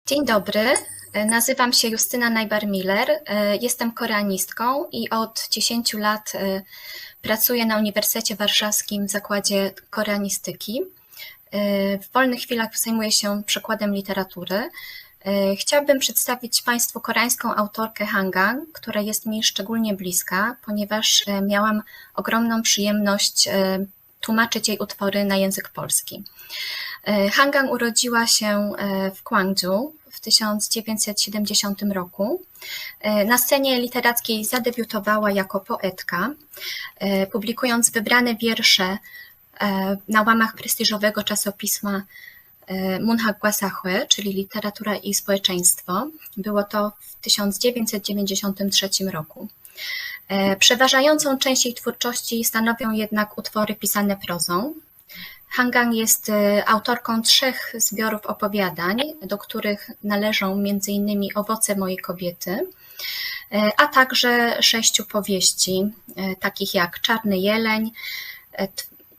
Dzień dobry, nazywam się Justyna Najbar-Miller, jestem koreanistką i od 10 lat pracuję na Uniwersytecie Warszawskim w Zakładzie Koreanistyki. W wolnych chwilach zajmuję się przekładem literatury. Chciałabym przedstawić Państwu koreańską autorkę Hangang, która jest mi szczególnie bliska, ponieważ miałam ogromną przyjemność tłumaczyć jej utwory na język polski. Hangang urodziła się w Gwangju w 1970 roku. Na scenie literackiej zadebiutowała jako poetka, publikując wybrane wiersze na łamach prestiżowego czasopisma Munhak Gwasahue, czyli Literatura i Społeczeństwo. Było to w 1993 roku. Przeważającą część jej twórczości stanowią jednak utwory pisane prozą. Hangang jest autorką 3 zbiorów opowiadań, do których należą m.in. Owoce mojej kobiety, a także 6 powieści, takich jak Czarny jeleń,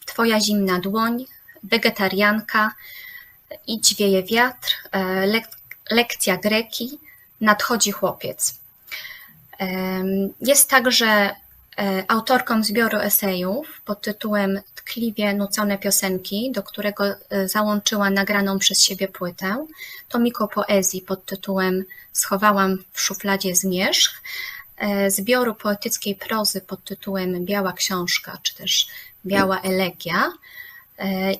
Twoja zimna dłoń, Wegetarianka, Idź wieje wiatr, Lekcja greki, Nadchodzi chłopiec. Jest także autorką zbioru esejów pod tytułem Tkliwie nucone piosenki, do którego załączyła nagraną przez siebie płytę, tomiku poezji pod tytułem Schowałam w szufladzie zmierzch, zbioru poetyckiej prozy pod tytułem Biała książka, czy też Biała elegia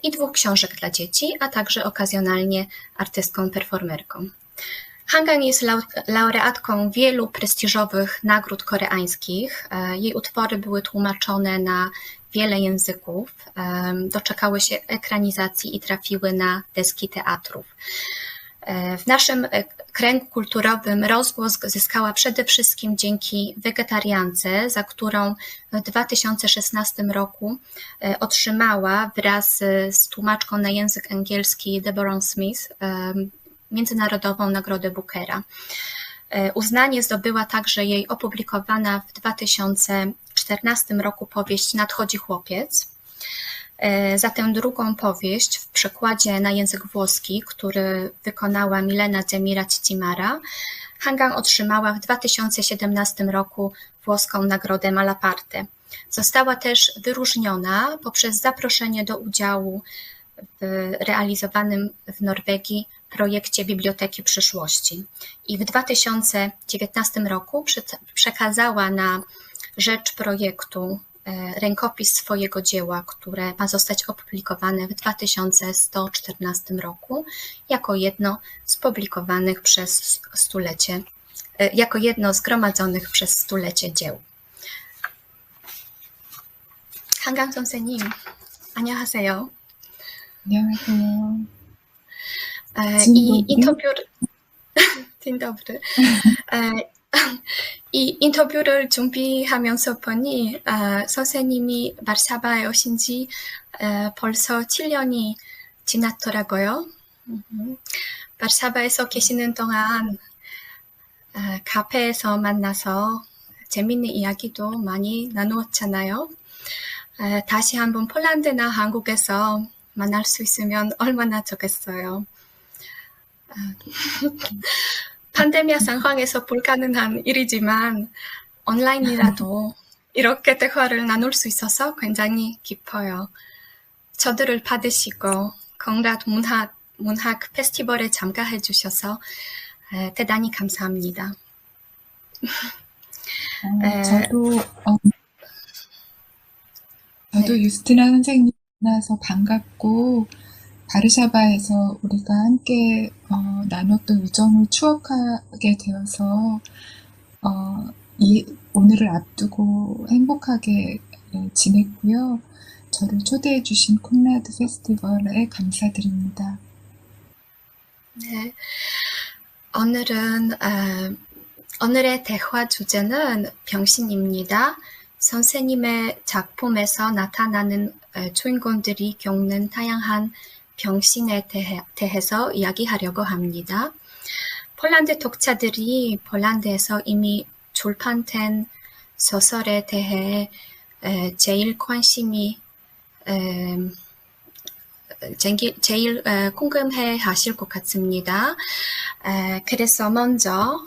i 2 książek dla dzieci, a także okazjonalnie artystką, performerką. Hangang jest laureatką wielu prestiżowych nagród koreańskich. Jej utwory były tłumaczone na wiele języków, doczekały się ekranizacji i trafiły na deski teatrów. W naszym kręgu kulturowym rozgłos zyskała przede wszystkim dzięki Wegetariance, za którą w 2016 roku otrzymała wraz z tłumaczką na język angielski Deborah Smith Międzynarodową Nagrodę Bookera. Uznanie zdobyła także jej opublikowana w 2014 roku powieść Nadchodzi chłopiec. Za tę drugą powieść w przekładzie na język włoski, który wykonała Milena Zemira-Cicimara, Hangang otrzymała w 2017 roku włoską Nagrodę Malaparte. Została też wyróżniona poprzez zaproszenie do udziału w realizowanym w Norwegii projekcie Biblioteki Przyszłości. I w 2019 roku przekazała na rzecz projektu rękopis swojego dzieła, które ma zostać opublikowane w 2114 roku jako jedno z publikowanych przez stulecie, jako jedno zgromadzonych przez stulecie dzieł. Hangang 선생님, 안녕하세요. 안녕하세요. I 인터뷰를 dzień dobry. 이 인터뷰를 준비하면서 보니 선생님이 와르샤바에 오신 지 벌써 7년이 지났더라고요. 와르샤바에서 계시는 동안 카페에서 만나서 재밌는 이야기도 많이 나누었잖아요. 다시 한번 폴란드나 한국에서 만날 수 있으면 얼마나 좋겠어요. 팬데믹 상황에서 불가능한 일이지만 온라인이라도 이렇게 대화를 나눌 수 있어서 굉장히 기뻐요. 저들을 받으시고 건각 문학 페스티벌에 참가해 주셔서 대단히 감사합니다. 저도 유스티나 선생님 만나서 반갑고 바르샤바에서 우리가 함께 나눴던 우정을 추억하게 되어서 오늘을 앞두고 행복하게 지냈고요. 저를 초대해 주신 콘라드 페스티벌에 감사드립니다. 네, 오늘의 대화 주제는 병신입니다. 선생님의 작품에서 나타나는 주인공들이 겪는 다양한 병신에 대해서 이야기하려고 합니다. 폴란드 독자들이 폴란드에서 이미 출판된 소설에 대해 제일 관심이 제일 궁금해 하실 것 같습니다. 그래서 먼저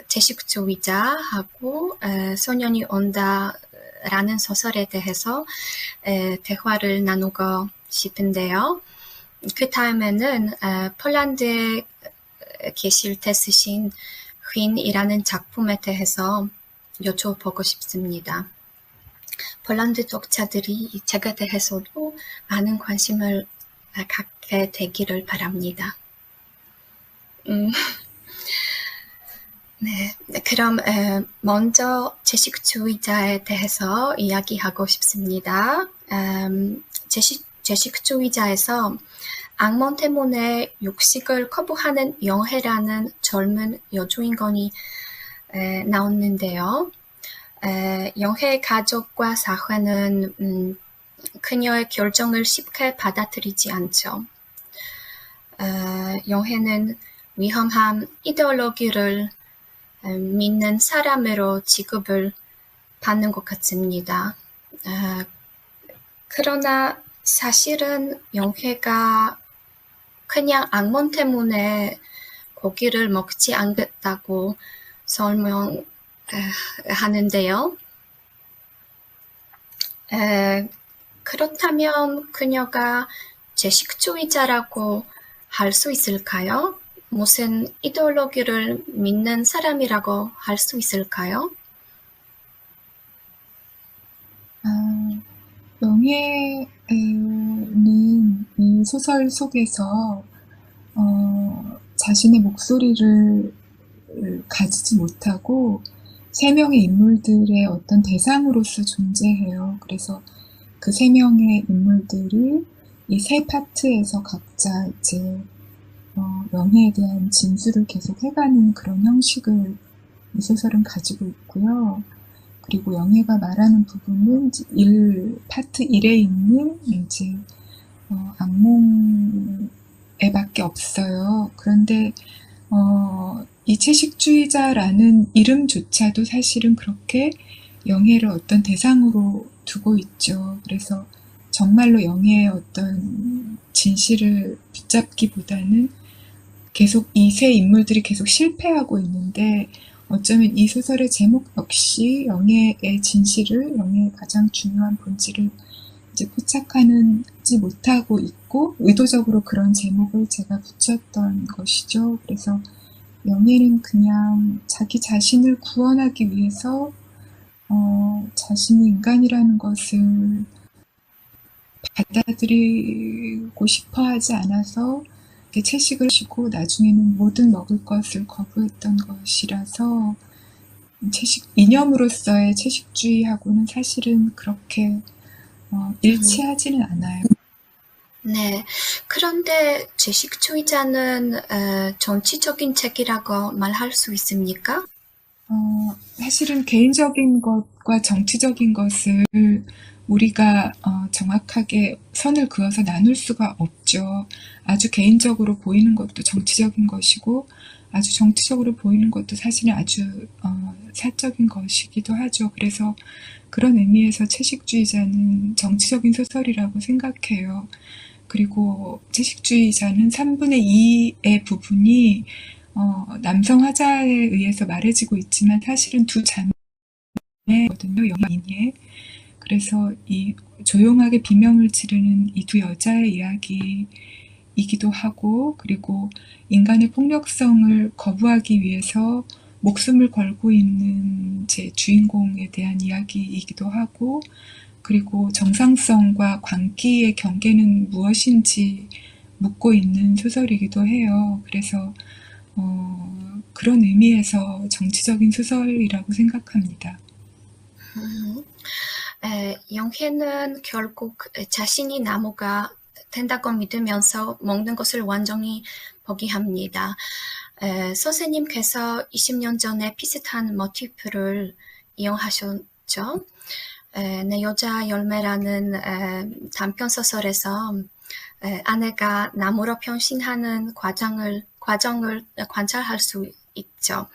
채식주의자하고 소년이 온다라는 소설에 대해서 대화를 나누고 싶은데요. 그 다음에는 폴란드에 계실 때 쓰신 휜이라는 작품에 대해서 여쭤보고 싶습니다. 폴란드 독자들이 이 책에 대해서도 많은 관심을 갖게 되기를 바랍니다. 네, 그럼 먼저 채식주의자에 대해서 이야기하고 싶습니다. 채식주의자에서 악몽 때문에 육식을 거부하는 영혜라는 젊은 여주인공이 나오는데요. 영혜의 가족과 사회는 그녀의 결정을 쉽게 받아들이지 않죠. 영혜는 위험한 이데올로기를 믿는 사람으로 취급을 받는 것 같습니다. 그러나 사실은 영혜가 그냥 악몽 때문에 고기를 먹지 않겠다고 설명하는데요. 그렇다면 그녀가 채식주의자라고 할 수 있을까요? 무슨 이데올로기를 믿는 사람이라고 할 수 있을까요? 영혜는 이 소설 속에서 자신의 목소리를 가지지 못하고 세 명의 인물들의 어떤 대상으로서 존재해요. 그래서 그 세 명의 인물들이 이 세 파트에서 각자 이제 영혜에 대한 진술을 계속 해가는 그런 형식을 이 소설은 가지고 있고요. 그리고 영혜가 말하는 부분은 파트 1에 있는 이제 악몽에밖에 없어요. 그런데 이 채식주의자라는 이름조차도 사실은 그렇게 영혜를 어떤 대상으로 두고 있죠. 그래서 정말로 영혜의 어떤 진실을 붙잡기보다는 계속 이 세 인물들이 계속 실패하고 있는데 어쩌면 이 소설의 제목 역시 영혜의 진실을, 영혜의 가장 중요한 본질을 이제 포착하지 못하고 있고 의도적으로 그런 제목을 제가 붙였던 것이죠. 그래서 영혜는 그냥 자기 자신을 구원하기 위해서 자신이 인간이라는 것을 받아들이고 싶어 하지 않아서 채식을 하시고 나중에는 모든 먹을 것을 거부했던 것이라서 이념으로서의 채식주의하고는 사실은 그렇게 일치하지는 않아요. 네, 그런데 채식주의자는 정치적인 책이라고 말할 수 있습니까? 사실은 개인적인 것과 정치적인 것을 우리가 정확하게 선을 그어서 나눌 수가 없죠. 아주 개인적으로 보이는 것도 정치적인 것이고 아주 정치적으로 보이는 것도 사실은 아주 사적인 것이기도 하죠. 그래서 그런 의미에서 채식주의자는 정치적인 소설이라고 생각해요. 그리고 채식주의자는 3분의 2의 부분이 남성 화자에 의해서 말해지고 있지만 사실은 두 자매거든요. 영인이에. 그래서 이 조용하게 비명을 지르는 이 두 여자의 이야기이기도 하고 그리고 인간의 폭력성을 거부하기 위해서 목숨을 걸고 있는 제 주인공에 대한 이야기이기도 하고 그리고 정상성과 광기의 경계는 무엇인지 묻고 있는 소설이기도 해요. 그래서 그런 의미에서 정치적인 소설이라고 생각합니다. 영혜는 결국 자신이 나무가 된다고 믿으면서 먹는 것을 완전히 포기합니다. 선생님께서 20년 전에 비슷한 모티프를 이용하셨죠. 내 여자 열매라는 단편소설에서 아내가 나무로 변신하는 과정을 관찰할 수 있죠.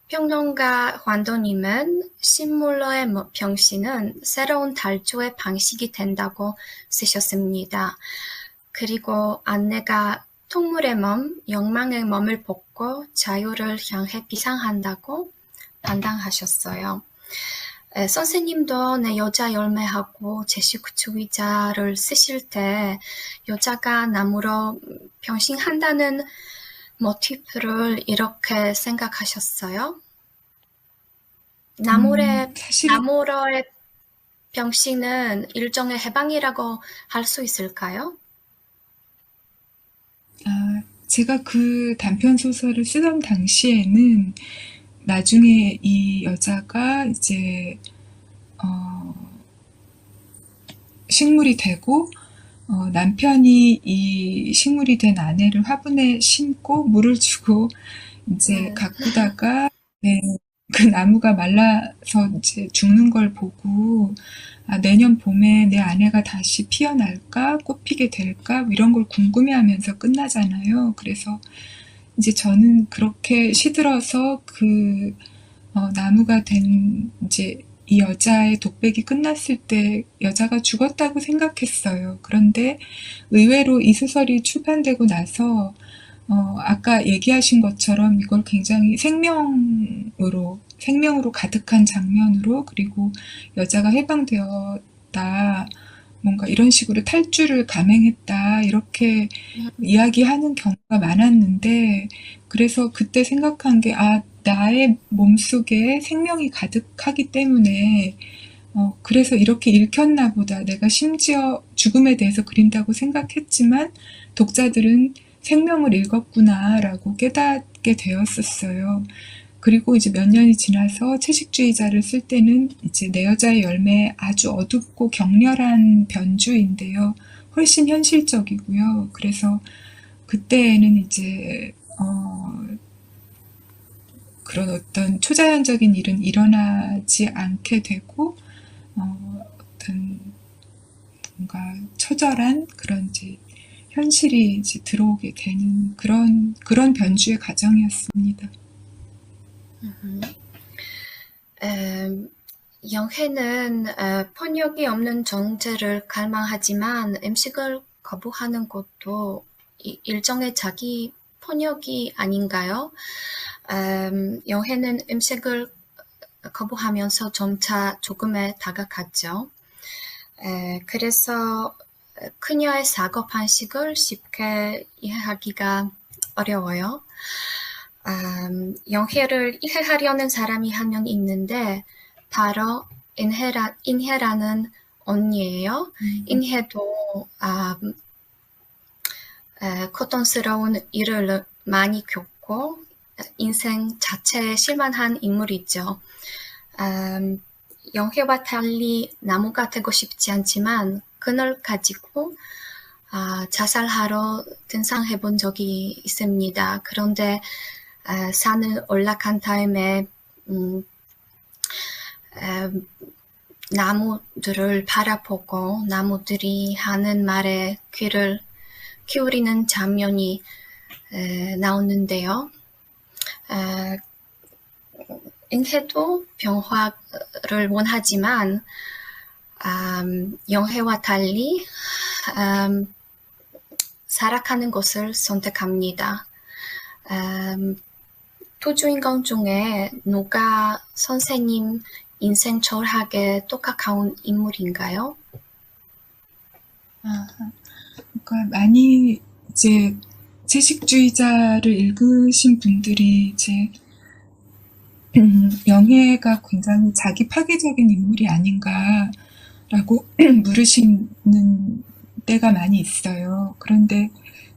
평론가 환도님은 식물로의 병신은 새로운 탈주의 방식이 된다고 쓰셨습니다. 그리고 안내가 동물의 몸, 욕망의 몸을 벗고 자유를 향해 비상한다고 판단하셨어요. 선생님도 내 여자 열매하고 제식주의자를 쓰실 때 여자가 나무로 변신한다는 모티프를 이렇게 생각하셨어요? 나무로의 사실은 변신은 일종의 해방이라고 할 수 있을까요? 제가 그 단편 소설을 쓰던 당시에는 나중에 이 여자가 이제 식물이 되고 남편이 이 식물이 된 아내를 화분에 심고 물을 주고 이제 가꾸다가 네, 그 나무가 말라서 이제 죽는 걸 보고 내년 봄에 내 아내가 다시 피어날까 꽃피게 될까 이런 걸 궁금해하면서 끝나잖아요. 그래서 이제 저는 그렇게 시들어서 그 나무가 된 이제 이 여자의 독백이 끝났을 때 여자가 죽었다고 생각했어요. 그런데 의외로 이 소설이 출판되고 나서 아까 얘기하신 것처럼 이걸 굉장히 생명으로 가득한 장면으로 그리고 여자가 해방되었다. 뭔가 이런 식으로 탈주를 감행했다. 이렇게 이야기하는 경우가 많았는데 그래서 그때 생각한 게 나의 몸속에 생명이 가득하기 때문에 그래서 이렇게 읽혔나 보다. 내가 심지어 죽음에 대해서 그린다고 생각했지만 독자들은 생명을 읽었구나라고 깨닫게 되었었어요. 그리고 이제 몇 년이 지나서 채식주의자를 쓸 때는 이제 내 여자의 열매 아주 어둡고 격렬한 변주인데요. 훨씬 현실적이고요. 그래서 그때는 이제 그런 어떤 초자연적인 일은 일어나지 않게 되고 어떤 뭔가 처절한 그런 이제 현실이 이제 들어오게 되는 그런 변주의 과정이었습니다. 영해는 번역이 없는 정체를 갈망하지만 음식을 거부하는 것도 일종의 자기 번역이 아닌가요? 영해는 음식을 거부하면서 점차 죽음에 다가갔죠. 그래서 그녀의 사고 방식을 쉽게 이해하기가 어려워요. 영해를 이해하려는 사람이 한 명 있는데 바로 인해라는 언니예요. 인해도 고통스러운 일을 많이 겪고 인생 자체에 실망한 인물이죠. 영해와 달리 나무가 되고 싶지 않지만 그늘 가지고 자살하러 등산해 본 적이 있습니다. 그런데 산을 올라간 다음에 나무들을 바라보고 나무들이 하는 말에 귀를 기울이는 장면이 나오는데요. 인해도 변화를 원하지만 영해와 달리 살아가는 것을 선택합니다. 두 주인공 중에 누가 선생님 인생 철학에 더 가까운 인물인가요? 그러니까 많이 이제 채식주의자를 읽으신 분들이 이제 영해가 굉장히 자기 파괴적인 인물이 아닌가라고 물으시는 때가 많이 있어요. 그런데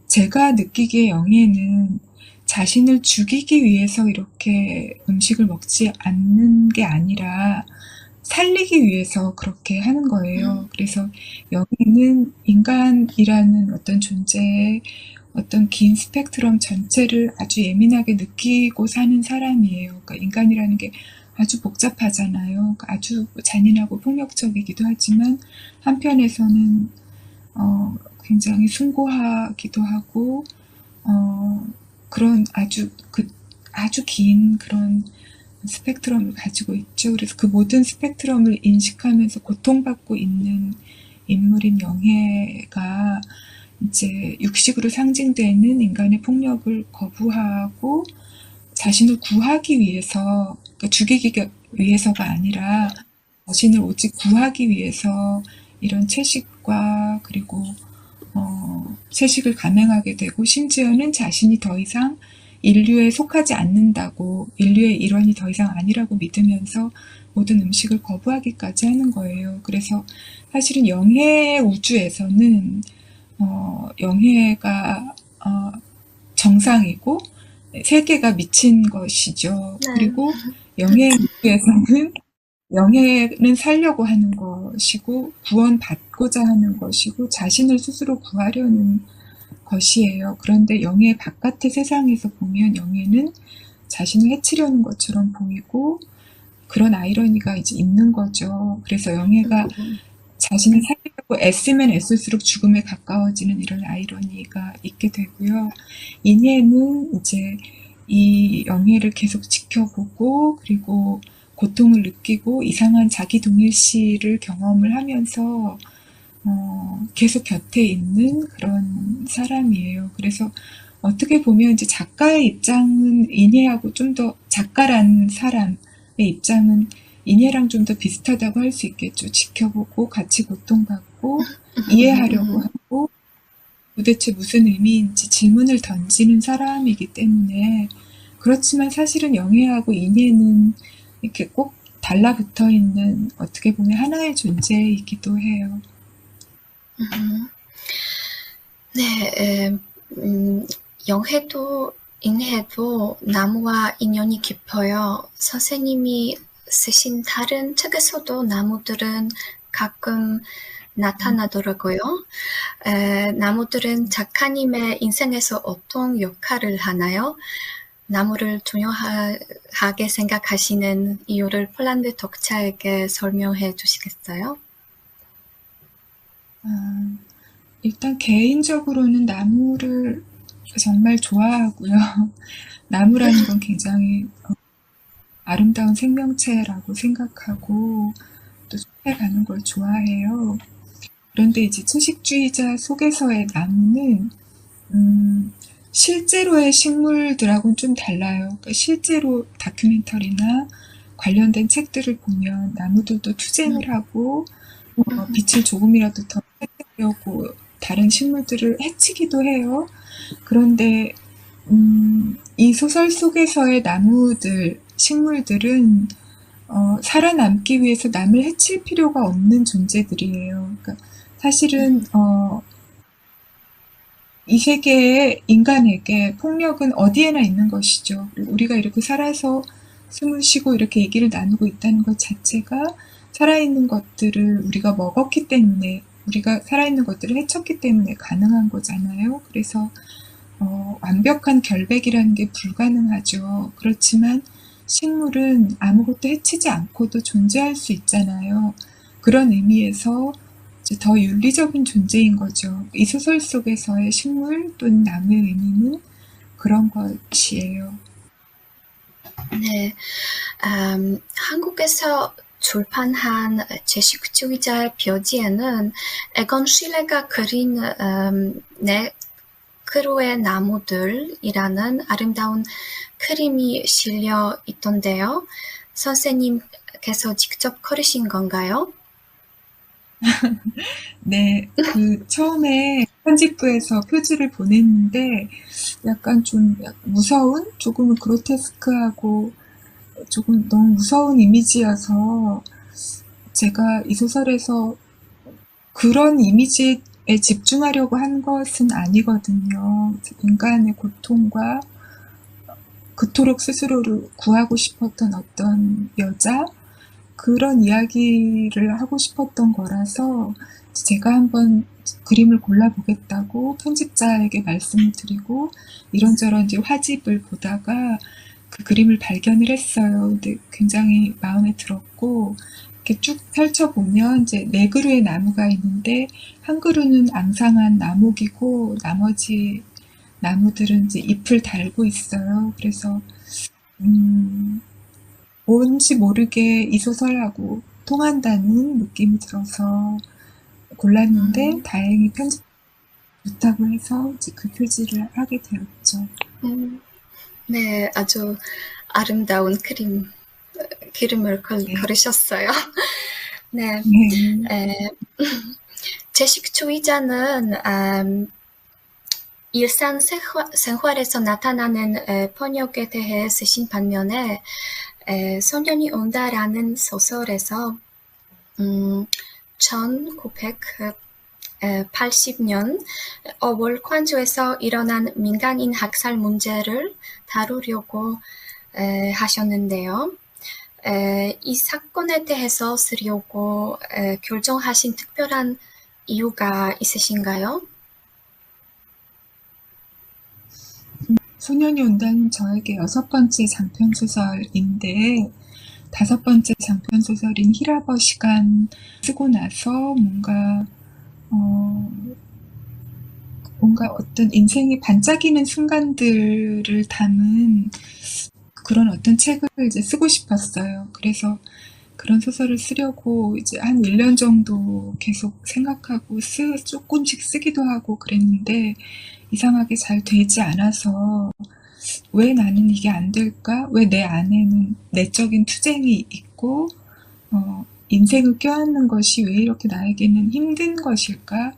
제가 느끼기에 영해는 자신을 죽이기 위해서 이렇게 음식을 먹지 않는 게 아니라 살리기 위해서 그렇게 하는 거예요. 그래서 영해는 인간이라는 어떤 존재의 어떤 긴 스펙트럼 전체를 아주 예민하게 느끼고 사는 사람이에요. 그러니까 인간이라는 게 아주 복잡하잖아요. 그러니까 아주 잔인하고 폭력적이기도 하지만 한편에서는 굉장히 숭고하기도 하고 그런 아주 긴 그런 스펙트럼을 가지고 있죠. 그래서 그 모든 스펙트럼을 인식하면서 고통받고 있는 인물인 영해가 이제 육식으로 상징되는 인간의 폭력을 거부하고 자신을 구하기 위해서, 그러니까 죽이기 위해서가 아니라 자신을 오직 구하기 위해서 이런 채식과 그리고 채식을 감행하게 되고, 심지어는 자신이 더 이상 인류에 속하지 않는다고, 인류의 일원이 더 이상 아니라고 믿으면서 모든 음식을 거부하기까지 하는 거예요. 그래서 사실은 영해 우주에서는 영해가 정상이고 세계가 미친 것이죠. 네. 그리고 영해 우주에서는 영해는 살려고 하는 것이고 구원받고자 하는 것이고 자신을 스스로 구하려는 것이에요. 그런데 영해 바깥의 세상에서 보면 영해는 자신을 해치려는 것처럼 보이고 그런 아이러니가 이제 있는 거죠. 그래서 영해가 자신을 살리려고 애쓰면 애쓸수록 죽음에 가까워지는 이런 아이러니가 있게 되고요. 인예는 이제 이 영예를 계속 지켜보고 그리고 고통을 느끼고 이상한 자기 동일시를 경험을 하면서 계속 곁에 있는 그런 사람이에요. 그래서 어떻게 보면 이제 작가의 입장은 인예하고 좀 더 작가란 사람의 입장은 인예랑 좀 더 비슷하다고 할 수 있겠죠. 지켜보고 같이 고통받고 이해하려고 하고 도대체 무슨 의미인지 질문을 던지는 사람이기 때문에 그렇지만 사실은 영예하고 인예는 이렇게 꼭 달라붙어 있는 어떻게 보면 하나의 존재이기도 해요. 네, 영해도 인해도 나무와 인연이 깊어요. 선생님이 쓰신 다른 책에서도 나무들은 가끔 나타나더라고요. 나무들은 작가님의 인생에서 어떤 역할을 하나요? 나무를 중요하게 생각하시는 이유를 폴란드 독자에게 설명해 주시겠어요? 일단 개인적으로는 나무를 정말 좋아하고요. 나무라는 건 굉장히 아름다운 생명체라고 생각하고 또 숲에 가는 걸 좋아해요. 그런데 이제 채식주의자 속에서의 나무는 실제로의 식물들하고는 좀 달라요. 그러니까 실제로 다큐멘터리나 관련된 책들을 보면 나무들도 투쟁을 하고 빛을 조금이라도 더 뺏으려고 다른 식물들을 해치기도 해요. 그런데 이 소설 속에서의 나무들, 식물들은 살아남기 위해서 남을 해칠 필요가 없는 존재들이에요. 그러니까 사실은 이 세계의 인간에게 폭력은 어디에나 있는 것이죠. 그리고 우리가 이렇게 살아서 숨을 쉬고 이렇게 얘기를 나누고 있다는 것 자체가 살아있는 것들을 우리가 먹었기 때문에, 우리가 살아있는 것들을 해쳤기 때문에 가능한 거잖아요. 그래서 완벽한 결백이라는 게 불가능하죠. 그렇지만 식물은 아무것도 해치지 않고도 존재할 수 있잖아요. 그런 의미에서 이제 더 윤리적인 존재인 거죠. 이 소설 속에서의 식물 또는 나무의 의미는 그런 것이에요. 네, 한국에서 출판한 채식주의자의 표지에는 에건 실레가 그린 네 그루의 나무들이라는 아름다운 그림이 실려 있던데요. 선생님께서 직접 그리신 건가요? 네, 처음에 편집부에서 표지를 보냈는데 약간 좀 무서운, 조금은 그로테스크하고 조금 너무 무서운 이미지여서 제가 이 소설에서 그런 이미지에 집중하려고 한 것은 아니거든요. 인간의 고통과 그토록 스스로를 구하고 싶었던 어떤 여자, 그런 이야기를 하고 싶었던 거라서 제가 한번 그림을 골라보겠다고 편집자에게 말씀을 드리고 이런저런 이제 화집을 보다가 그 그림을 발견을 했어요. 근데 굉장히 마음에 들었고 이렇게 쭉 펼쳐보면 이제 네 그루의 나무가 있는데 한 그루는 앙상한 나목이고 나머지 나무들은 이제 잎을 달고 있어요. 그래서 뭔지 모르게 이 소설하고 통한다는 느낌이 들어서 골랐는데 다행히 편집 좋다고 해서 이제 그 표지를 하게 되었죠. 네, 아주 아름다운 그림을 네. 걸으셨어요. 네, 네. 채식주의자는 일상생활에서 나타나는 번역에 대해 쓰신 반면에 소년이 온다라는 소설에서 1980년 5월 광주에서 일어난 민간인 학살 문제를 다루려고 하셨는데요. 이 사건에 대해서 쓰려고 결정하신 특별한 이유가 있으신가요? 소년이 온다는 저에게 6번째 장편소설인데 5번째 장편소설인 히라버 시간 쓰고 나서 뭔가 어떤 인생의 반짝이는 순간들을 담은 그런 어떤 책을 이제 쓰고 싶었어요. 그래서 그런 소설을 쓰려고 이제 한 1년 정도 계속 생각하고 조금씩 쓰기도 하고 그랬는데 이상하게 잘 되지 않아서 왜 나는 이게 안 될까? 왜 내 안에는 내적인 투쟁이 있고 인생을 껴안는 것이 왜 이렇게 나에게는 힘든 것일까?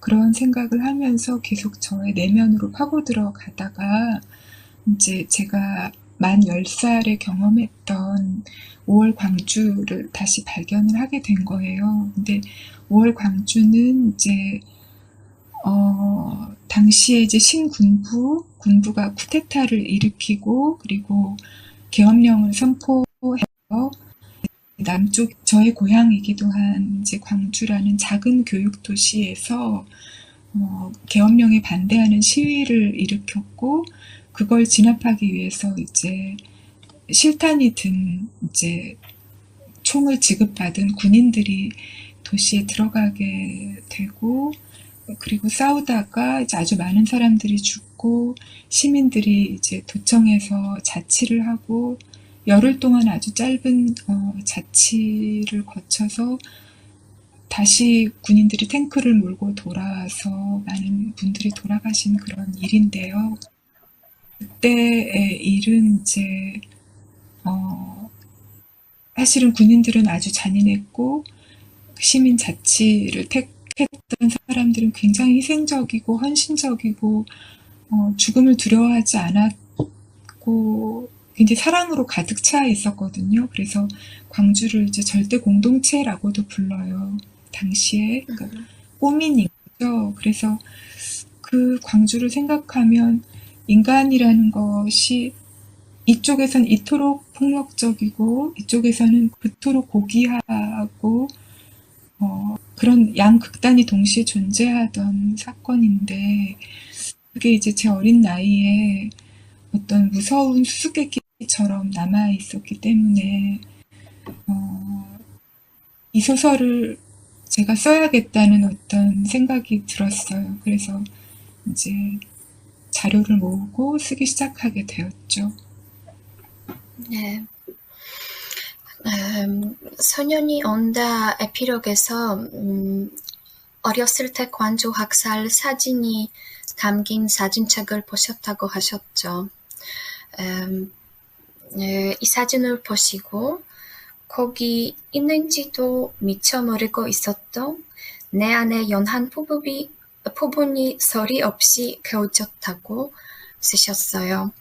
그런 생각을 하면서 계속 저의 내면으로 파고들어 가다가 이제 제가 만 10살에 경험했던 5월 광주를 다시 발견을 하게 된 거예요. 근데 5월 광주는 이제 당시에 이제 군부가 쿠데타를 일으키고 그리고 계엄령을 선포해서 남쪽 저의 고향이기도 한 이제 광주라는 작은 교육 도시에서 계엄령에 반대하는 시위를 일으켰고 그걸 진압하기 위해서 이제 실탄이 든 이제 총을 지급받은 군인들이 도시에 들어가게 되고 그리고 싸우다가 이제 아주 많은 사람들이 죽고 시민들이 이제 도청에서 자치를 하고 열흘 동안 아주 짧은 자치를 거쳐서 다시 군인들이 탱크를 몰고 돌아와서 많은 분들이 돌아가신 그런 일인데요. 그때의 일은 이제 사실은 군인들은 아주 잔인했고 시민 자치를 택했던 사람들은 굉장히 희생적이고 헌신적이고 죽음을 두려워하지 않았고 굉장히 사랑으로 가득 차 있었거든요. 그래서 광주를 이제 절대 공동체라고도 불러요. 당시에 그러니까 꼬민인 거죠. 그래서 그 광주를 생각하면 인간이라는 것이 이쪽에선 이토록 폭력적이고 이쪽에서는 그토록 고귀하고 그런 양극단이 동시에 존재하던 사건인데 그게 이제 제 어린 나이에 어떤 무서운 수수께끼처럼 남아 있었기 때문에 이 소설을 제가 써야겠다는 어떤 생각이 들었어요. 그래서 이제 자료를 모으고 쓰기 시작하게 되었죠. 네. 소년이 온다 에피록에서 어렸을 때 광주 학살 사진이 담긴 사진책을 보셨다고 하셨죠. 이 사진을 보시고 거기 있는지도 미처 모르고 있었던 내 안에 연한 부분이 소리 없이 그어졌다고 쓰셨어요.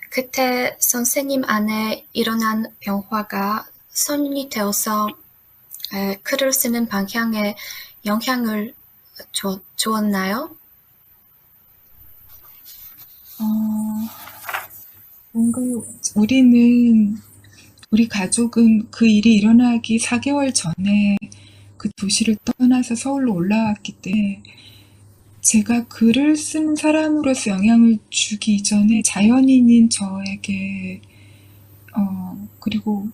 그때 선생님 안에 일어난 변화가 성인이 되어서 글을 쓰는 방향에 영향을 주었나요? 뭔가 우리 가족은 그 일이 일어나기 4개월 전에 그 도시를 떠나서 서울로 올라왔기 때문에 제가 글을 쓰는 사람으로서 영향을 주기 이전에 자연인인 저에게 그리고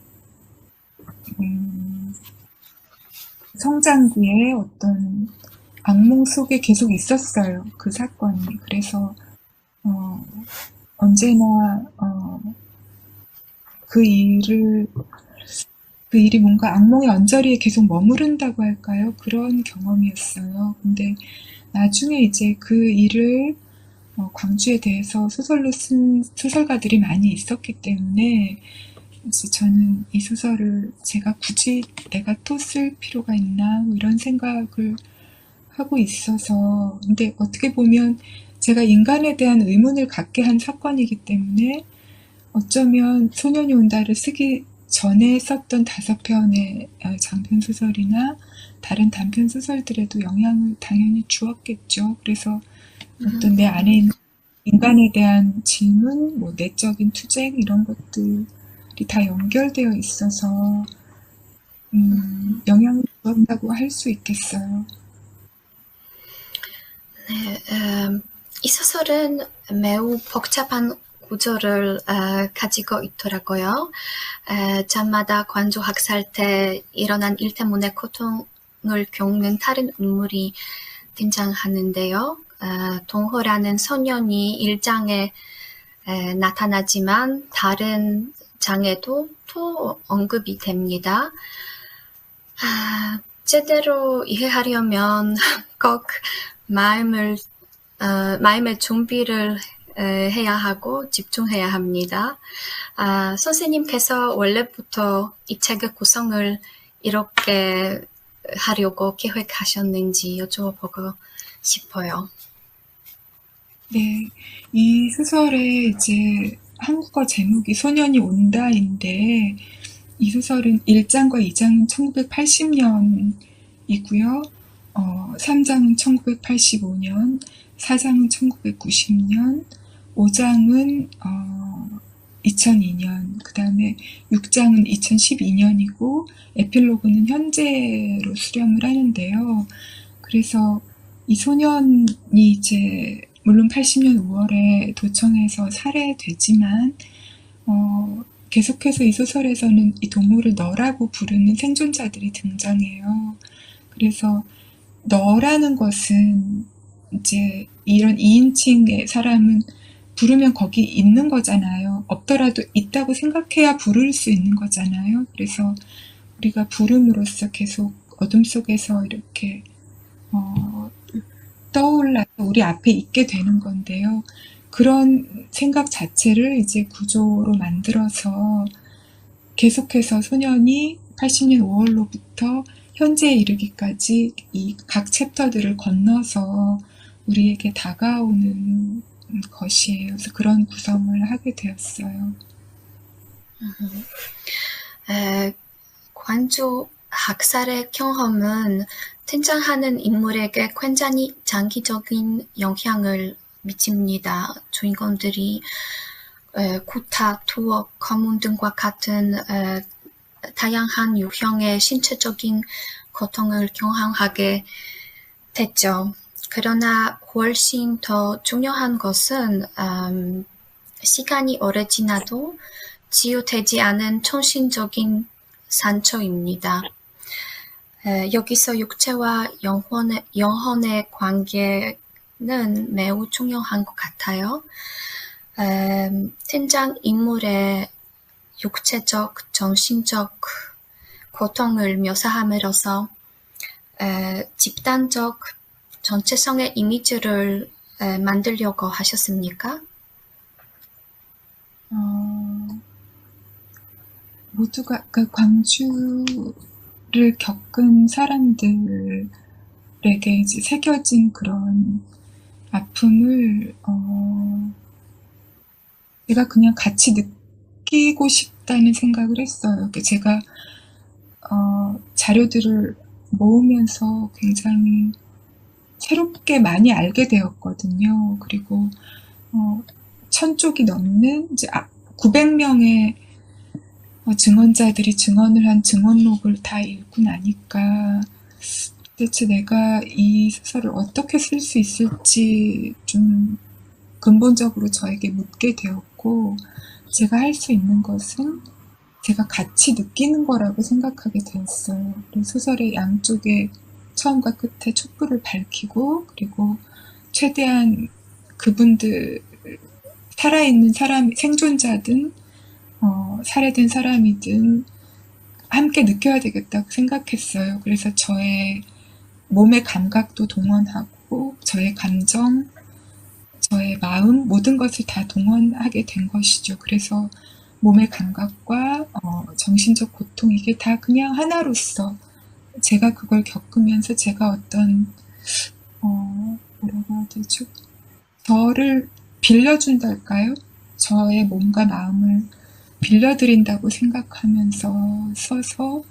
성장기에 어떤 악몽 속에 계속 있었어요. 그 사건이. 그래서 언제나 그 일이 뭔가 악몽의 언저리에 계속 머무른다고 할까요? 그런 경험이었어요. 근데 나중에 이제 그 일을 광주에 대해서 소설로 쓴 소설가들이 많이 있었기 때문에 이제 저는 이 소설을 제가 굳이 내가 또 쓸 필요가 있나 뭐 이런 생각을 하고 있어서, 근데 어떻게 보면 제가 인간에 대한 의문을 갖게 한 사건이기 때문에 어쩌면 소년이 온다를 쓰기 전에 썼던 5편의 장편 소설이나 다른 단편 소설들에도 영향을 당연히 주었겠죠. 그래서 어떤 내 안에 있는 인간에 대한 질문, 뭐 내적인 투쟁 이런 것들이 다 연결되어 있어서 영향을 주었다고 할 수 있겠어요. 네, 이 소설은 매우 복잡한 구조를 가지고 있더라고요. 잠마다 관조 학살 때 일어난 일 때문에 고통을 겪는 다른 인물이 등장하는데요. 동호라는 소년이 1장에 나타나지만 다른 장에도 또 언급이 됩니다. 제대로 이해하려면 꼭 마음의 준비를 해야 하고 집중해야 합니다. 선생님께서 원래부터 이 책의 구성을 이렇게 하려고 계획하셨는지 여쭤보고 싶어요. 네, 이 소설의 이제 한국어 제목이 소년이 온다인데, 이 소설은 1장과 2장은 1980년이고요. 3장은 1985년, 4장은 1990년, 5장은 2002년, 그 다음에 6장은 2012년이고 에필로그는 현재로 수렴을 하는데요. 그래서 이 소년이 이제 물론 80년 5월에 도청에서 살해되지만 계속해서 이 소설에서는 이 동물을 너라고 부르는 생존자들이 등장해요. 그래서 너라는 것은 이제 이런 2인칭의 사람은 부르면 거기 있는 거잖아요. 없더라도 있다고 생각해야 부를 수 있는 거잖아요. 그래서 우리가 부름으로써 계속 어둠 속에서 이렇게 떠올라서 우리 앞에 있게 되는 건데요. 그런 생각 자체를 이제 구조로 만들어서 계속해서 소년이 80년 5월로부터 현재에 이르기까지 이 각 챕터들을 건너서 우리에게 다가오는 것이에요. 그래서 그런 구성을 하게 되었어요. 관조 학살의 경험은 등장하는 인물에게 굉장히 장기적인 영향을 미칩니다. 주인공들이 구타, 투옥, 검문 등과 같은 다양한 유형의 신체적인 고통을 경험하게 됐죠. 그러나 훨씬 더 중요한 것은 시간이 오래 지나도 치유되지 않은 정신적인 상처입니다. 여기서 육체와 영혼의 관계는 매우 중요한 것 같아요. 등장 인물의 육체적, 정신적 고통을 묘사함으로써 집단적 전체성의 이미지를 만들려고 하셨습니까? 모두가 그 광주를 겪은 사람들에게 이제 새겨진 그런 아픔을 제가 그냥 같이 느끼고 싶다는 생각을 했어요. 제가 자료들을 모으면서 굉장히 새롭게 많이 알게 되었거든요. 그리고 1000쪽이 넘는 이제 900명의 증언자들이 증언을 한 증언록을 다 읽고 나니까 도대체 내가 이 소설을 어떻게 쓸 수 있을지 좀 근본적으로 저에게 묻게 되었고, 제가 할 수 있는 것은 제가 같이 느끼는 거라고 생각하게 되었어요. 소설의 양쪽에 처음과 끝에 촛불을 밝히고, 그리고 최대한 그분들 살아있는 사람 생존자든 살해된 사람이든 함께 느껴야 되겠다고 생각했어요. 그래서 저의 몸의 감각도 동원하고 저의 감정, 저의 마음 모든 것을 다 동원하게 된 것이죠. 그래서 몸의 감각과 정신적 고통 이게 다 그냥 하나로서 제가 그걸 겪으면서 제가 어떤 뭐라고 해야 되죠? 저를 빌려준달까요? 저의 몸과 마음을 빌려드린다고 생각하면서 써서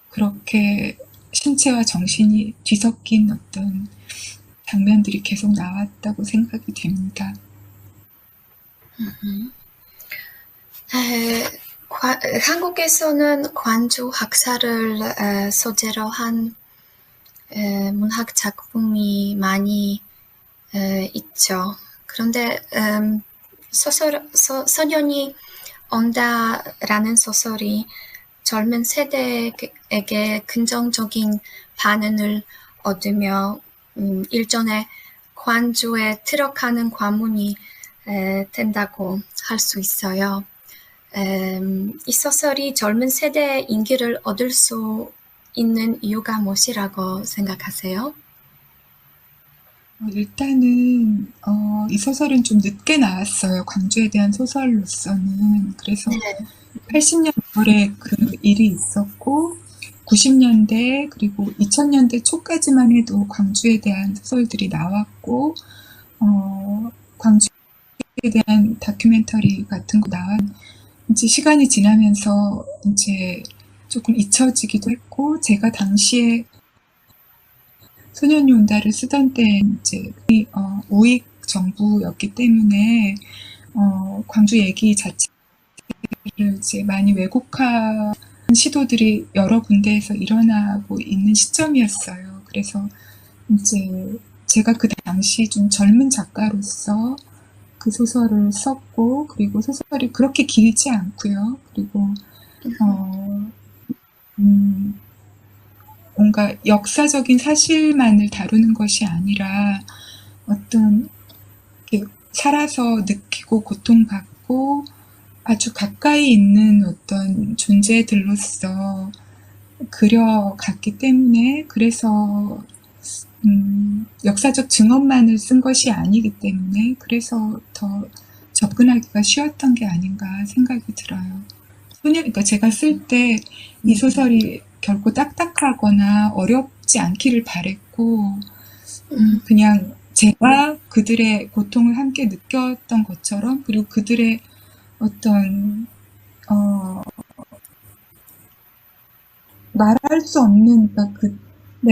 그렇게 신체와 정신이 뒤섞인 어떤 장면들이 계속 나왔다고 생각이 됩니다. 에, 한국에서는 관주 학사를 소재로 한 문학 작품이 많이 있죠. 그런데 소년이 온다라는 소설이 젊은 세대에게 긍정적인 반응을 얻으며 일종의 관주에 들어가는 관문이 된다고 할 수 있어요. 이 소설이 젊은 세대의 인기를 얻을 수 있는 이유가 무엇이라고 생각하세요? 일단은 이 소설은 좀 늦게 나왔어요. 광주에 대한 소설로서는. 그래서 네. 80년대 그 일이 있었고 90년대 그리고 2000년대 초까지만 해도 광주에 대한 소설들이 나왔고 광주에 대한 다큐멘터리 같은 거 이제 시간이 지나면서 이제 조금 잊혀지기도 했고 제가 당시에 소년이 온다를 쓰던 때 이제 우익 정부였기 때문에 광주 얘기 자체를 이제 많이 왜곡한 시도들이 여러 군데에서 일어나고 있는 시점이었어요. 그래서 이제 제가 그 당시 좀 젊은 작가로서 그 소설을 썼고 그리고 소설이 그렇게 길지 않고요. 그리고 뭔가 역사적인 사실만을 다루는 것이 아니라 어떤 살아서 느끼고 고통받고 아주 가까이 있는 어떤 존재들로서 그려갔기 때문에 그래서 역사적 증언만을 쓴 것이 아니기 때문에 그래서 더 접근하기가 쉬웠던 게 아닌가 생각이 들어요. 그러니까 제가 쓸 때 이 소설이 결코 딱딱하거나 어렵지 않기를 바랬고 그냥 제가 그들의 고통을 함께 느꼈던 것처럼 그리고 그들의 어떤 말할 수 없는 그러니까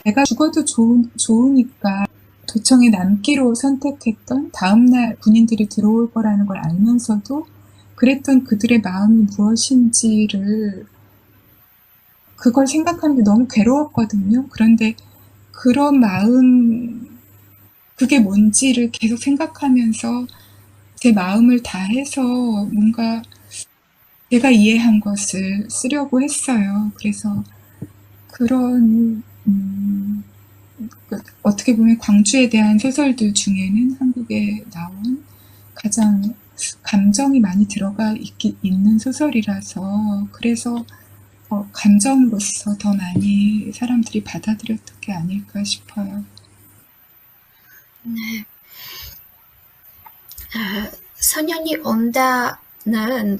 내가 죽어도 좋으니까 도청에 남기로 선택했던 다음날 군인들이 들어올 거라는 걸 알면서도 그랬던 그들의 마음이 무엇인지를 그걸 생각하는 게 너무 괴로웠거든요. 그런데 그런 마음 그게 뭔지를 계속 생각하면서 제 마음을 다해서 뭔가 제가 이해한 것을 쓰려고 했어요. 그래서 그런 어떻게 보면 광주에 대한 소설들 중에는 한국에 나온 가장 감정이 많이 들어가 있는 소설이라서 그래서 감정으로서 더 많이 사람들이 받아들였던 게 아닐까 싶어요. 네. 소년이 온다는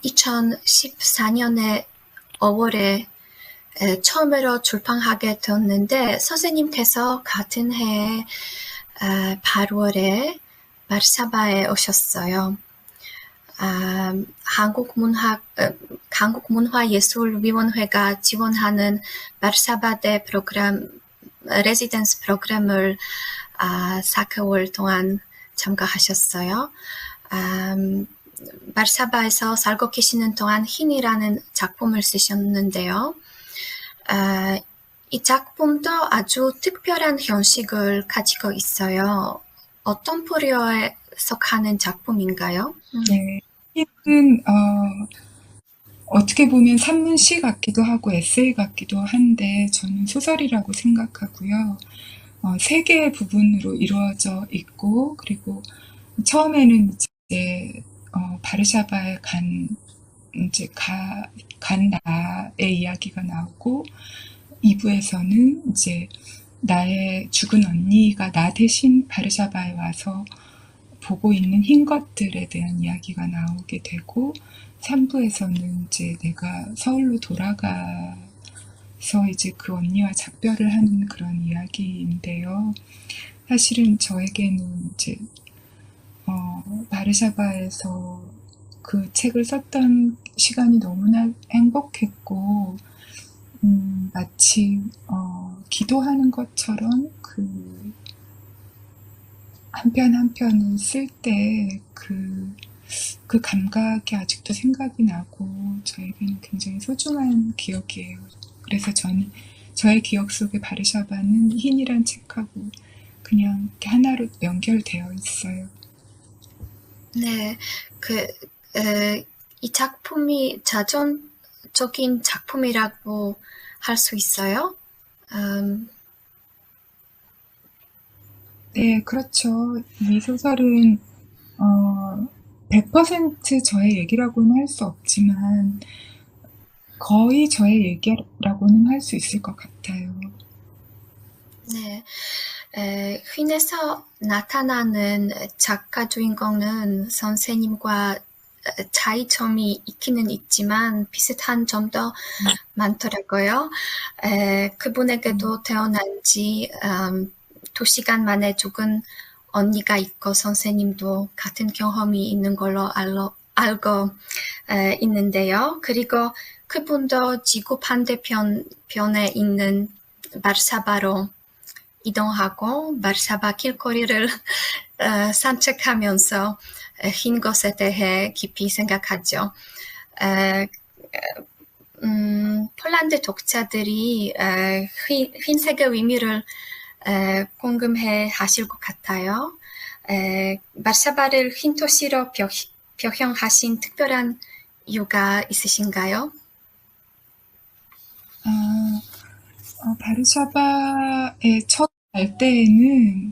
2014년에 5월에 처음으로 출판하게 되었는데 선생님께서 같은 해 8월에 바르샤바에 오셨어요. 한국문화예술위원회가 지원하는 바르샤바대 프로그램, 레지던스 프로그램을 4개월 동안 참가하셨어요. 바르샤바에서 살고 계시는 동안 흰이라는 작품을 쓰셨는데요. 이 작품도 아주 특별한 형식을 가지고 있어요. 어떤 부류에 속하는 작품인가요? 네. 흰은 어떻게 보면 산문시 같기도 하고 에세이 같기도 한데 저는 소설이라고 생각하고요. 세 개의 부분으로 이루어져 있고 그리고 처음에는 이제 바르샤바에 간 이제 간 나의 이야기가 나오고 2부에서는 이제 나의 죽은 언니가 나 대신 바르샤바에 와서 보고 있는 흰 것들에 대한 이야기가 나오게 되고 3부에서는 이제 내가 서울로 돌아가서 이제 그 언니와 작별을 하는 그런 이야기인데요. 사실은 저에게는 이제 바르샤바에서 그 책을 썼던 시간이 너무나 행복했고 마치 기도하는 것처럼 그 한 편 한 편을 쓸 때 그 감각이 아직도 생각이 나고 저에게는 굉장히 소중한 기억이에요. 그래서 저는 저의 기억 속에 바르샤바는 흰이란 책하고 그냥 이렇게 하나로 연결되어 있어요. 네, 이 작품이 자전적인 작품이라고 할 수 있어요? 네, 그렇죠. 이 소설은 100% 저의 얘기라고는 할 수 없지만 거의 저의 얘기라고는 할 수 있을 것 같아요. 네, 휜에서 나타나는 작가 주인공은 선생님과 차이점이 있기는 있지만 비슷한 점도 많더라고요. 그분에게도 태어난 지 2시간 만에 죽은 언니가 있고 선생님도 같은 경험이 있는 걸로 알고 있는데요. 그리고 그분도 지구 반대편에 있는 바르샤바로 이동하고 바르샤바 길거리를 산책하면서 흰 것에 대해 깊이 생각하죠. 폴란드 독자들이 흰색의 의미를 궁금해 하실 것 같아요. 바르샤바를 흰 도시로 표현하신 특별한 이유가 있으신가요? 바르샤바에 처음 갈 때에는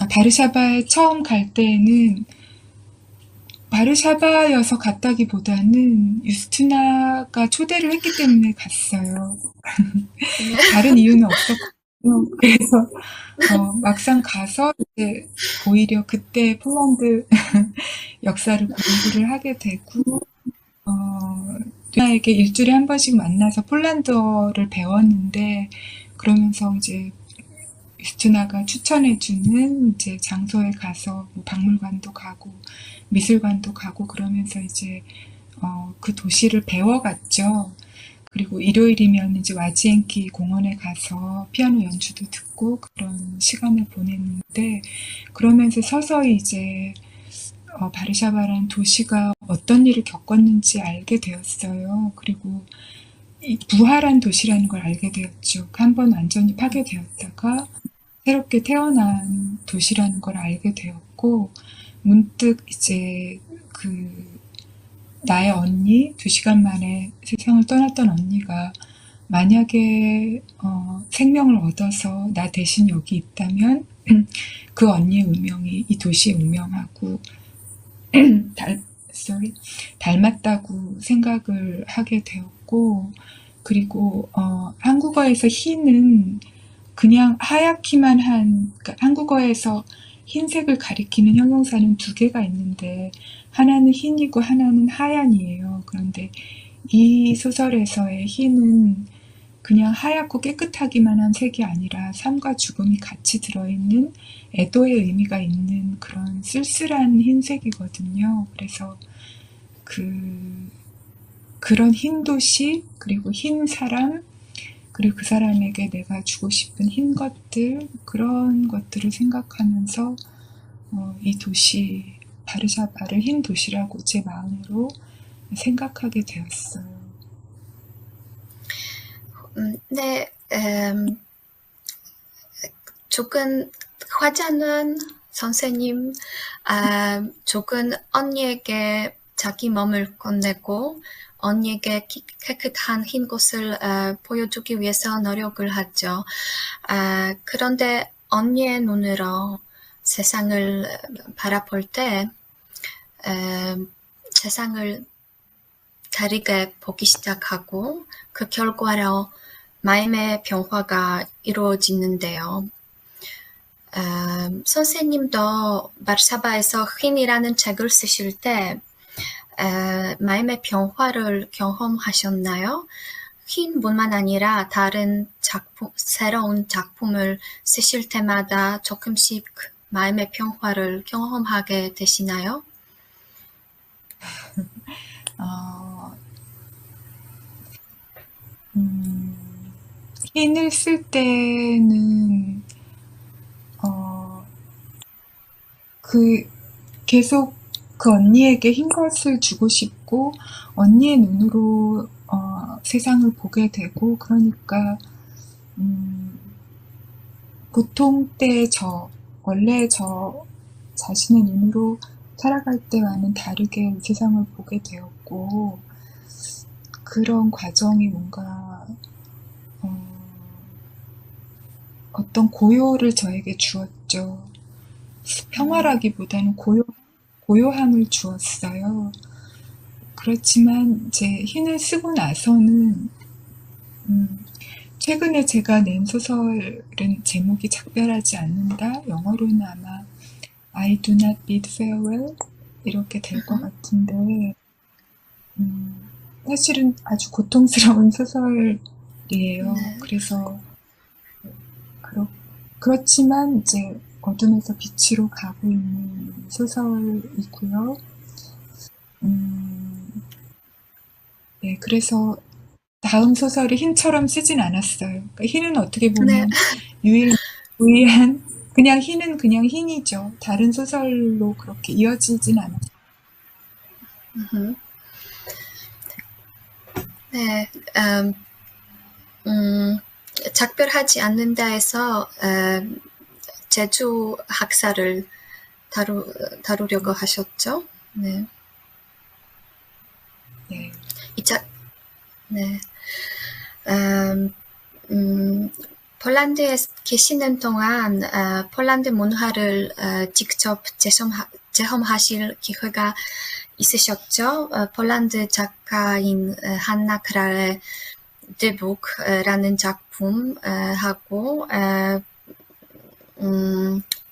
바르샤바에 처음 갈 때에는 바르샤바여서 갔다기보다는 유스투나가 초대를 했기 때문에 갔어요. 다른 이유는 없었거든요. 그래서 막상 가서 이제 오히려 그때 폴란드 역사를 공부를 하게 되고 누나에게 일주일에 한 번씩 만나서 폴란드어를 배웠는데 그러면서 이제 유스투나가 추천해주는 이제 장소에 가서 뭐 박물관도 가고 미술관도 가고 그러면서 이제 그 도시를 배워갔죠. 그리고 일요일이면 이제 와지엔키 공원에 가서 피아노 연주도 듣고 그런 시간을 보냈는데 그러면서 서서히 이제 바르샤바라는 도시가 어떤 일을 겪었는지 알게 되었어요. 그리고 이 부활한 도시라는 걸 알게 되었죠. 한번 완전히 파괴되었다가 새롭게 태어난 도시라는 걸 알게 되었고 문득 이제 나의 언니, 2시간 만에 세상을 떠났던 언니가 만약에 생명을 얻어서 나 대신 여기 있다면 그 언니의 운명이 이 도시의 운명하고 닮았다고 생각을 하게 되었고 그리고 한국어에서 흰은 그냥 하얗기만 그러니까 한국어에서 흰색을 가리키는 형용사는 2개가 있는데 하나는 흰이고 하나는 하얀이에요. 그런데 이 소설에서의 흰은 그냥 하얗고 깨끗하기만 한 색이 아니라 삶과 죽음이 같이 들어있는 애도의 의미가 있는 그런 쓸쓸한 흰색이거든요. 그래서 그런 흰 도시, 그리고 흰 사람, 그리고 그 사람에게 내가 주고 싶은 흰 것들, 그런 것들을 생각하면서 이 도시, 바르샤바를 흰 도시라고 제 마음으로 생각하게 되었어요. 네, 죽은 화자는 선생님, 죽은 언니에게 자기 몸을 건네고 언니에게 깨끗한 흰 곳을 보여주기 위해서 노력을 하죠. 그런데 언니의 눈으로 세상을 바라볼 때 세상을 다르게 보기 시작하고 그 결과로 마음의 변화가 이루어지는데요. 선생님도 바르샤바에서 흰이라는 책을 쓰실 때 마음의 변화를 경험하셨나요? 흰뿐만 아니라 다른 작품, 새로운 작품을 쓰실 때마다 조금씩 마음의 변화를 경험하게 되시나요? 어, 흰을 쓸 때는 계속 그 언니에게 흰 것을 주고 싶고 언니의 눈으로 세상을 보게 되고 그러니까 보통 때 원래 저 자신의 눈으로 살아갈 때와는 다르게 세상을 보게 되었고 그런 과정이 뭔가 어떤 고요를 저에게 주었죠. 평화라기보다는 고요함을 주었어요. 그렇지만 이제 흰을 쓰고 나서는 최근에 제가 낸 소설은 제목이 작별하지 않는다. 영어로는 아마 I do not bid farewell 이렇게 될 것 같은데 사실은 아주 고통스러운 소설이에요. 네. 그래서 그렇지만 이제 어둠에서 빛으로 가고 있는 소설이고요. 네, 그래서 다음 소설이 흰처럼 쓰진 않았어요. 그러니까 흰은 어떻게 네. 보면 유일한 그냥 흰은 그냥 흰이죠. 다른 소설로 그렇게 이어지진 않았어요. 네. 작별하지 않는다에서 제주 학사를 다루려고 하셨죠? 네. 네. 네. 폴란드에 계시는 동안 폴란드 문화를 직접 체험하실 기회가 있으셨죠? 폴란드 작가인 한나 크랄의 드북라는 작품하고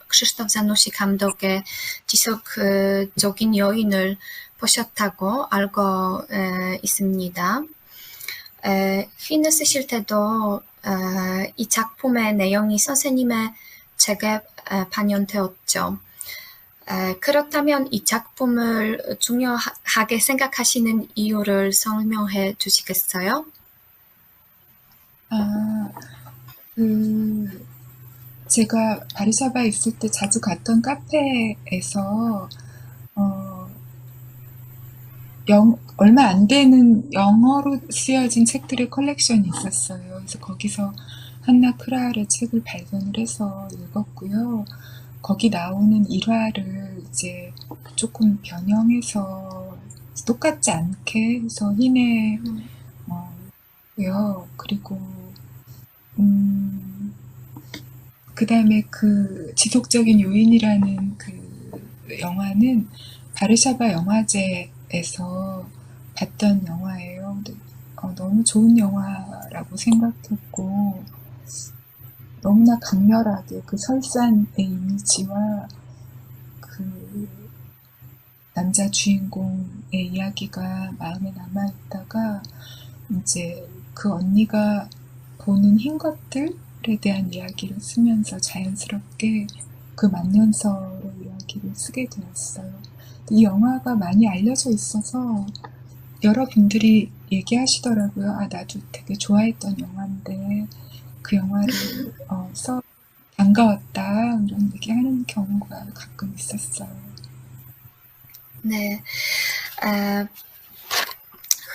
크zysztof Zanusi 감독의 지속적인 여인을 보셨다고 알고 있습니다. 휘는 쓰실 때도 이 작품의 내용이 선생님의 책에 반영되었죠. 그렇다면 이 작품을 중요하게 생각하시는 이유를 설명해 주시겠어요? 제가 바르샤바에 있을 때 자주 갔던 카페에서 얼마 안 되는 영어로 쓰여진 책들의 컬렉션이 있었어요. 그래서 거기서 한나 크랄의 책을 발견을 해서 읽었고요. 거기 나오는 일화를 이제 조금 변형해서 똑같지 않게 해서 흰에 요. 그리고 그 다음에 그 지속적인 요인이라는 그 영화는 바르샤바 영화제에서 봤던 영화예요. 근데 너무 좋은 영화라고 생각했고 너무나 강렬하게 그 설산의 이미지와 그 남자 주인공의 이야기가 마음에 남아있다가 이제 그 언니가 보는 흰 것들에 대한 이야기를 쓰면서 자연스럽게 그 만년설의 이야기를 쓰게 되었어요. 이 영화가 많이 알려져 있어서 여러분들이 얘기하시더라고요. 나도 되게 좋아했던 영화인데 그 영화를 써 반가웠다 이런 얘기하는 경우가 가끔 있었어요. 네.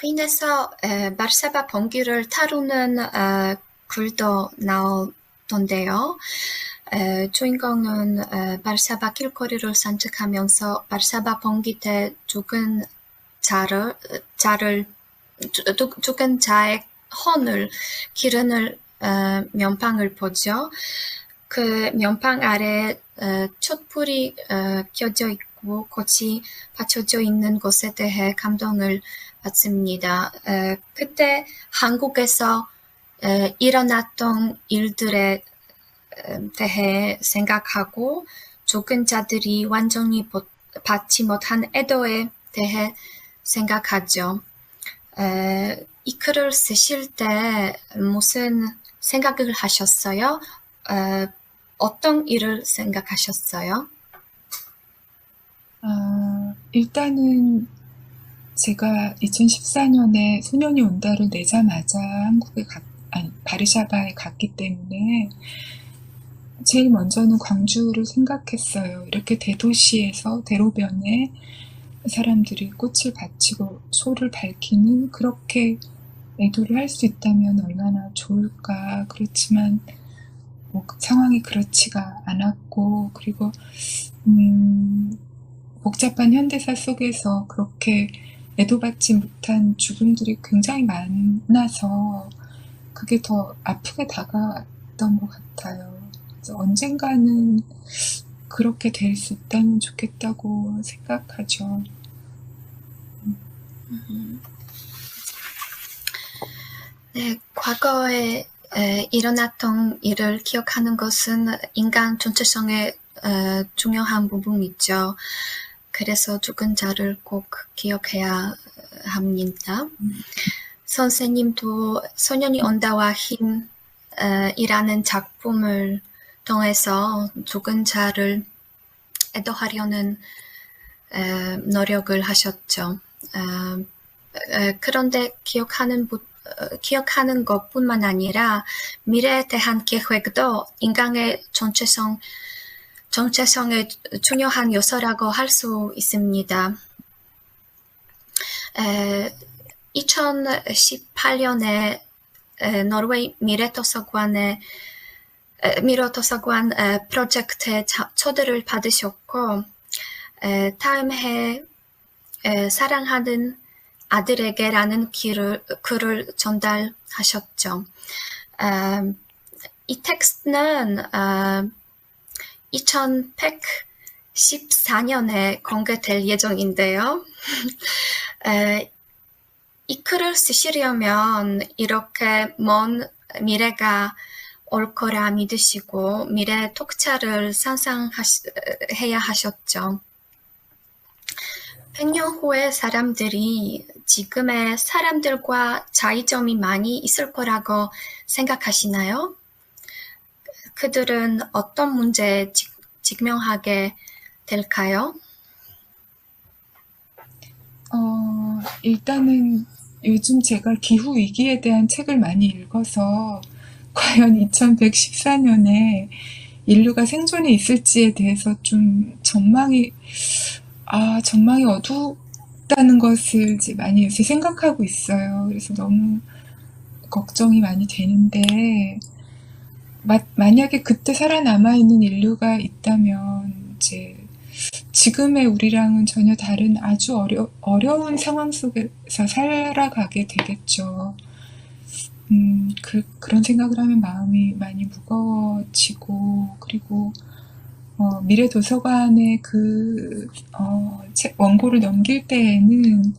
휘에서 바르샤바 번기를 타루는 글도 나오던데요. 주인공은 바르샤바 길거리를 산책하면서 바르샤바 번기 때 죽은 자의 혼을 기르는 면빵을 보죠. 그 면빵 아래 촛불이 켜져 있고 있고 꽃이 받쳐져 있는 것에 대해 감동을 받습니다. 그때 한국에서 일어났던 일들에 대해 생각하고 죽은 자들이 완전히 받지 못한 애도에 대해 생각하죠. 이 글을 쓰실 때 무슨 생각을 하셨어요? 어떤 일을 생각하셨어요? 일단은 제가 2014년에 소년이 온다를 내자마자 바르샤바에 갔기 때문에 제일 먼저는 광주를 생각했어요. 이렇게 대도시에서 대로변에 사람들이 꽃을 바치고 소를 밝히는 그렇게 애도를 할 수 있다면 얼마나 좋을까. 그렇지만 상황이 그렇지가 않았고, 그리고 복잡한 현대사 속에서 그렇게 애도받지 못한 죽음들이 굉장히 많아서 그게 더 아프게 다가왔던 것 같아요. 그래서 언젠가는 그렇게 될 수 있다면 좋겠다고 생각하죠. 네, 과거에 일어났던 일을 기억하는 것은 인간 전체성의 중요한 부분이죠. 그래서 죽은 자를 꼭 기억해야 합니다. 선생님도 소년이 온다와 힘이라는 작품을 통해서 죽은 자를 애도하려는 노력을 하셨죠. 그런데 기억하는 것뿐만 아니라 미래에 대한 계획도 인간의 정체성의 중요한 요소라고 할 수 있습니다. 2018년에 노르웨이 미래도서관 프로젝트에 초대를 받으셨고, 다음 해 사랑하는 아들에게라는 글을 전달하셨죠. 이 텍스트는 2114년에 공개될 예정인데요. 이 글을 쓰시려면 이렇게 먼 미래가 올 거라 믿으시고 미래 독자를 상상해야 하셨죠. 100년 후의 사람들이 지금의 사람들과 차이점이 많이 있을 거라고 생각하시나요? 그들은 어떤 문제에 직면하게 될까요? 일단은 요즘 제가 기후위기에 대한 책을 많이 읽어서 과연 2114년에 인류가 생존에 있을지에 대해서 좀 전망이 어둡다는 것을 이제 많이 요새 생각하고 있어요. 그래서 너무 걱정이 많이 되는데, 만약에 그때 살아남아있는 인류가 있다면, 이제, 지금의 우리랑은 전혀 다른 아주 어려운 상황 속에서 살아가게 되겠죠. 그런 생각을 하면 마음이 많이 무거워지고, 그리고, 미래 도서관에 원고를 넘길 때에는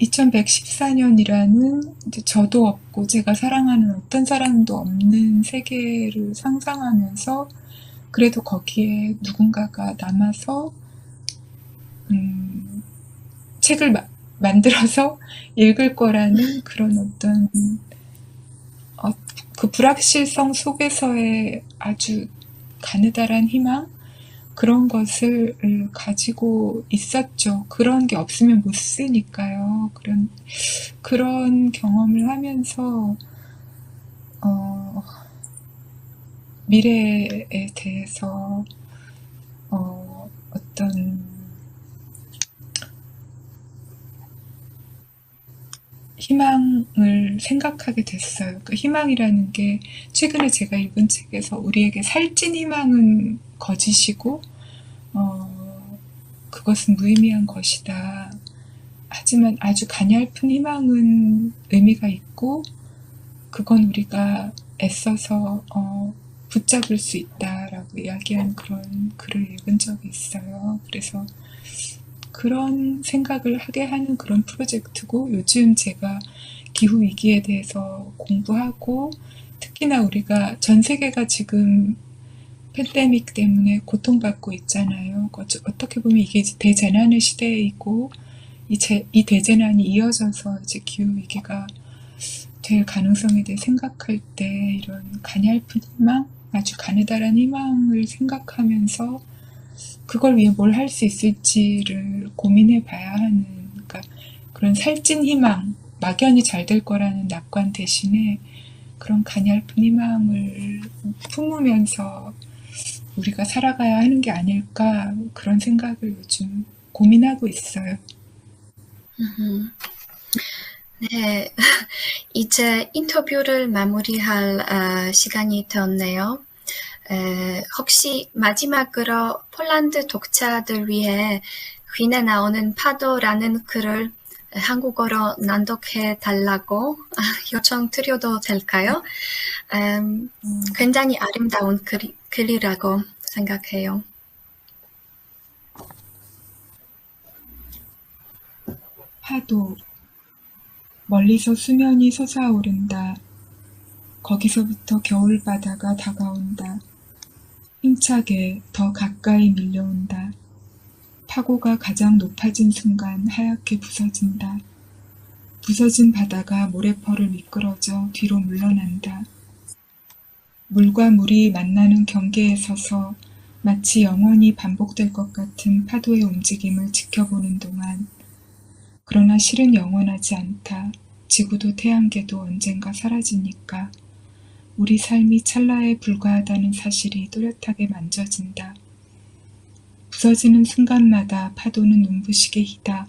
2114년이라는 저도 없고 제가 사랑하는 어떤 사람도 없는 세계를 상상하면서 그래도 거기에 누군가가 남아서 책을 만들어서 읽을 거라는 그런 어떤 그 불확실성 속에서의 아주 가느다란 희망, 그런 것을 가지고 있었죠. 그런 게 없으면 못 쓰니까요. 그런 경험을 하면서 미래에 대해서 어떤 희망을 생각하게 됐어요. 그 희망이라는 게 최근에 제가 읽은 책에서 우리에게 살찐 희망은 거짓이고 그것은 무의미한 것이다. 하지만 아주 가냘픈 희망은 의미가 있고 그건 우리가 애써서 붙잡을 수 있다라고 라고 이야기한 그런 글을 읽은 적이 있어요. 그래서 그런 생각을 하게 하는 그런 프로젝트고, 요즘 제가 기후위기에 대해서 공부하고, 특히나 우리가 전 세계가 지금 팬데믹 때문에 고통받고 있잖아요. 어떻게 보면 이게 대재난의 시대이고, 이 대재난이 이어져서 이제 기후위기가 될 가능성에 대해 생각할 때 이런 가냘픈 희망, 아주 가느다란 희망을 생각하면서 그걸 위해 뭘 할 수 있을지를 고민해 봐야 하는, 그러니까 그런 살찐 희망, 막연히 잘 될 거라는 낙관 대신에 그런 가냘픈 희망을 품으면서 우리가 살아가야 하는 게 아닐까, 그런 생각을 요즘 고민하고 있어요. 네, 이제 인터뷰를 마무리할 시간이 되었네요. 혹시 마지막으로 폴란드 독자들 위해 귀에 나오는 파도라는 글을 한국어로 낭독해 달라고 요청드려도 될까요? 굉장히 아름다운 글이라고 생각해요. 파도, 멀리서 수면이 솟아오른다. 거기서부터 겨울바다가 다가온다. 힘차게 더 가까이 밀려온다. 파고가 가장 높아진 순간 하얗게 부서진다. 부서진 바다가 모래펄을 미끄러져 뒤로 물러난다. 물과 물이 만나는 경계에 서서 마치 영원히 반복될 것 같은 파도의 움직임을 지켜보는 동안, 그러나 실은 영원하지 않다. 지구도 태양계도 언젠가 사라지니까 우리 삶이 찰나에 불과하다는 사실이 또렷하게 만져진다. 부서지는 순간마다 파도는 눈부시게 희다.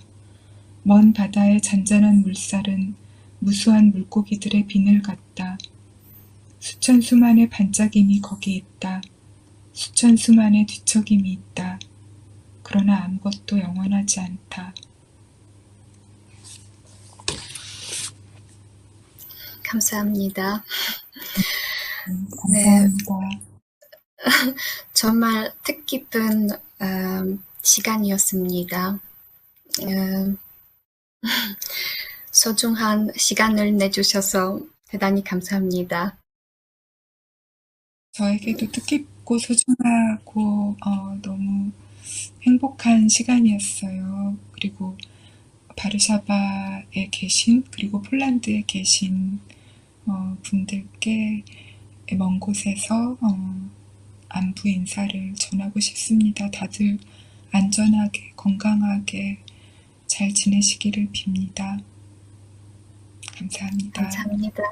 먼 바다의 잔잔한 물살은 무수한 물고기들의 비늘 같다. 수천 수만의 반짝임이 거기 있다. 수천 수만의 뒤척임이 있다. 그러나 아무것도 영원하지 않다. 감사합니다. 감사합니다. 정말 뜻깊은 시간이었습니다. 소중한 시간을 내주셔서 대단히 감사합니다. 저에게도 뜻깊고 소중하고 너무 행복한 시간이었어요. 그리고 바르샤바에 계신, 그리고 폴란드에 계신 분들께 먼 곳에서 안부 인사를 전하고 싶습니다. 다들 안전하게 건강하게 잘 지내시기를 빕니다. 감사합니다. 감사합니다.